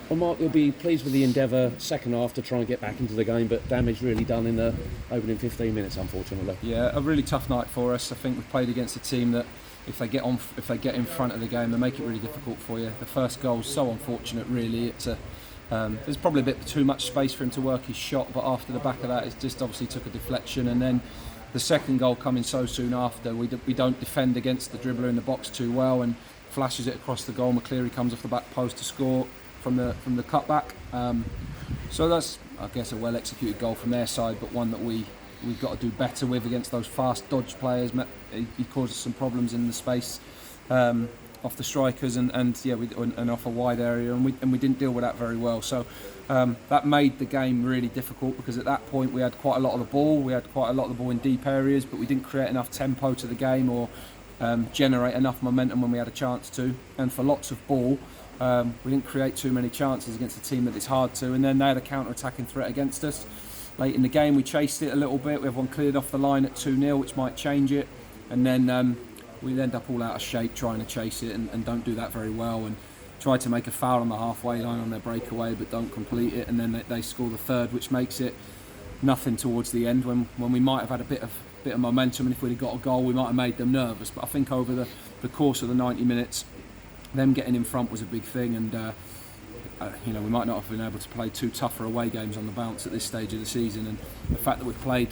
Well, Mark, you'll be pleased with the endeavour second half to try and get back into the game, but damage really done in the opening 15 minutes, unfortunately. Yeah, a really tough night for us. I think we've played against a team that if they get in front of the game, they make it really difficult for you. The first goal's so unfortunate, really. There's probably a bit too much space for him to work his shot, but after the back of that, it just obviously took a deflection, and then the second goal coming so soon after, we don't defend against the dribbler in the box too well, and flashes it across the goal. McCleary comes off the back post to score from the cutback. So that's, I guess, a well executed goal from their side, but one that we've got to do better with against those fast dodge players. He caused us some problems in the space off the strikers and off a wide area, and we didn't deal with that very well. So that made the game really difficult, because at that point we had quite a lot of the ball. We had quite a lot of the ball in deep areas, but we didn't create enough tempo to the game or generate enough momentum when we had a chance to. And for lots of ball, we didn't create too many chances against a team that it's hard to. And then they had a counter-attacking threat against us. Late in the game, we chased it a little bit. We have one cleared off the line at 2-0, which might change it. And then we end up all out of shape trying to chase it and don't do that very well. And try to make a foul on the halfway line on their breakaway, but don't complete it. And then they score the third, which makes it nothing towards the end when we might have had a bit of momentum. And if we'd have got a goal, we might have made them nervous. But I think over the course of the 90 minutes, them getting in front was a big thing. And we might not have been able to play two tougher away games on the bounce at this stage of the season, and the fact that we've played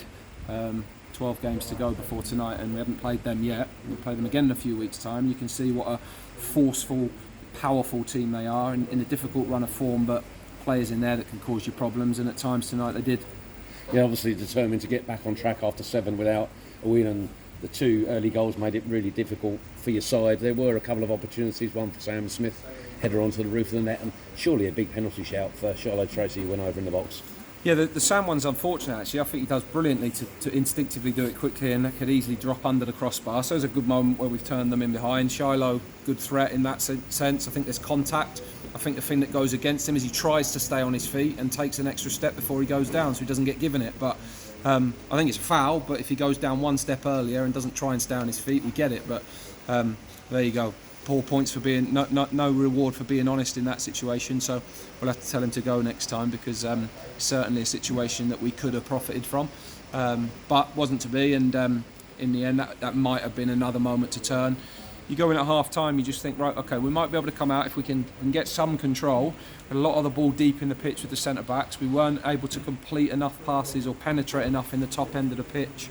12 games to go before tonight and we haven't played them yet, we'll play them again in a few weeks' time. You can see what a forceful, powerful team they are in a difficult run of form, but players in there that can cause you problems, and at times tonight they did. Yeah, obviously determined to get back on track after 7 without a win, and the 2 early goals made it really difficult for your side. There were a couple of opportunities, one for Sam Smith, header onto the roof of the net, and surely a big penalty shout for Charlotte Tracy, who went over in the box. Yeah, the Sam one's unfortunate actually. I think he does brilliantly to instinctively do it quickly, and that could easily drop under the crossbar. So there's a good moment where we've turned them in behind. Shiloh, good threat in that sense. I think there's contact. I think the thing that goes against him is he tries to stay on his feet and takes an extra step before he goes down, so he doesn't get given it. But I think it's a foul, but if he goes down one step earlier and doesn't try and stay on his feet, we get it. But there you go. Poor points for being no reward for being honest in that situation. So we'll have to tell him to go next time, because it's certainly a situation that we could have profited from, but wasn't to be. And in the end, that might have been another moment to turn. You go in at half time, you just think, right, okay, we might be able to come out if we can get some control. But a lot of the ball deep in the pitch with the centre backs. We weren't able to complete enough passes or penetrate enough in the top end of the pitch.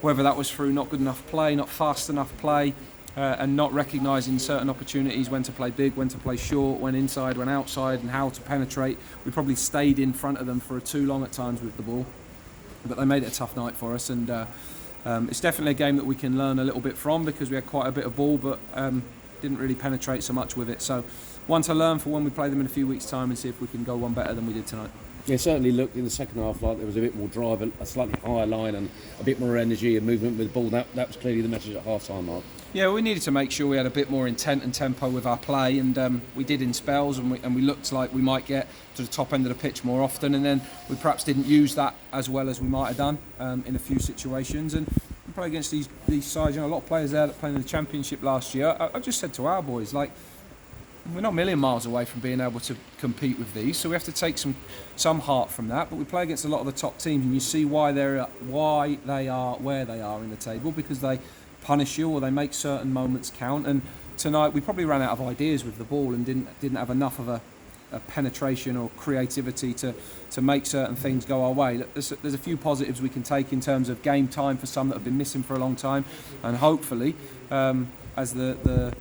Whether that was through not good enough play, not fast enough play, and not recognising certain opportunities, when to play big, when to play short, when inside, when outside, and how to penetrate. We probably stayed in front of them for too long at times with the ball, but they made it a tough night for us. And it's definitely a game that we can learn a little bit from, because we had quite a bit of ball, but didn't really penetrate so much with it. So one to learn for when we play them in a few weeks' time, and see if we can go one better than we did tonight. Yeah, certainly looked in the second half like there was a bit more drive, a slightly higher line, and a bit more energy and movement with the ball. That was clearly the message at half time, Mark. Yeah, we needed to make sure we had a bit more intent and tempo with our play, and we did in spells, and we looked like we might get to the top end of the pitch more often, and then we perhaps didn't use that as well as we might have done in a few situations. And we play against these sides, a lot of players there that played in the Championship last year. I just said to our boys, we're not a million miles away from being able to compete with these, so we have to take some heart from that. But we play against a lot of the top teams, and you see why they are where they are in the table, because they punish you or they make certain moments count. And tonight we probably ran out of ideas with the ball and didn't have enough of a penetration or creativity to make certain things go our way. There's a few positives we can take in terms of game time for some that have been missing for a long time, and hopefully as the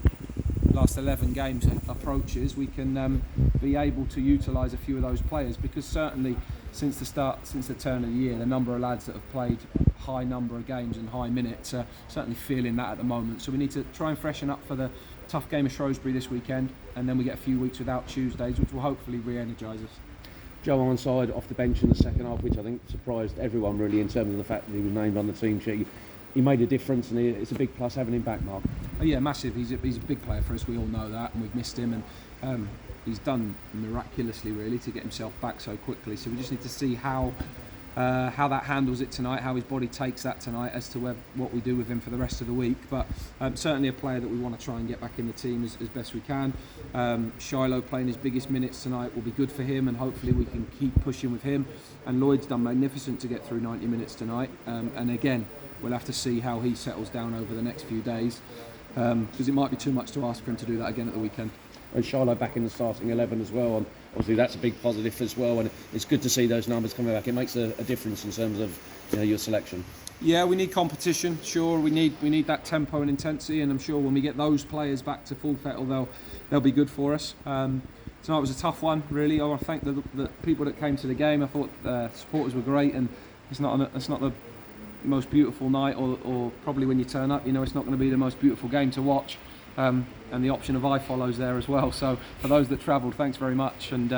last 11 games approaches, we can be able to utilise a few of those players, because certainly since the turn of the year, the number of lads that have played high number of games and high minutes are certainly feeling that at the moment. So we need to try and freshen up for the tough game of Shrewsbury this weekend, and then we get a few weeks without Tuesdays, which will hopefully re-energise us. Joe Ironside off the bench in the second half, which I think surprised everyone really, in terms of the fact that he was named on the team sheet. He made a difference, and it's a big plus having him back, Mark. Oh yeah, massive. He's a big player for us. We all know that, and we've missed him. And he's done miraculously, really, to get himself back so quickly. So we just need to see how how that handles it tonight, how his body takes that tonight, as to what we do with him for the rest of the week. But certainly a player that we want to try and get back in the team as best we can. Shiloh playing his biggest minutes tonight will be good for him, and hopefully we can keep pushing with him. And Lloyd's done magnificent to get through 90 minutes tonight. And again, we'll have to see how he settles down over the next few days, because it might be too much to ask for him to do that again at the weekend. And Shiloh back in the starting 11 as well, and obviously that's a big positive as well, and it's good to see those numbers coming back. It makes a difference in terms of your selection. Yeah, we need competition, sure, we need that tempo and intensity, and I'm sure when we get those players back to full fettle, they'll be good for us. Tonight was a tough one, really. I want to thank the people that came to the game. I thought supporters were great, and it's not the most beautiful night, or probably when you turn up, it's not going to be the most beautiful game to watch. And the option of iFollows there as well. So for those that travelled, thanks very much. And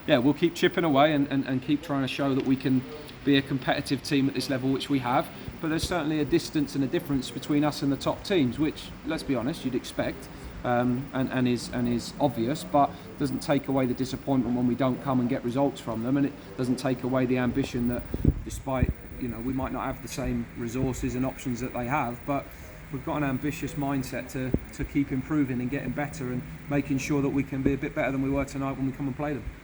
we'll keep chipping away and keep trying to show that we can be a competitive team at this level, which we have. But there's certainly a distance and a difference between us and the top teams, which, let's be honest, you'd expect, and is obvious, but doesn't take away the disappointment when we don't come and get results from them, and it doesn't take away the ambition that, despite we might not have the same resources and options that they have, but we've got an ambitious mindset to keep improving and getting better and making sure that we can be a bit better than we were tonight when we come and play them.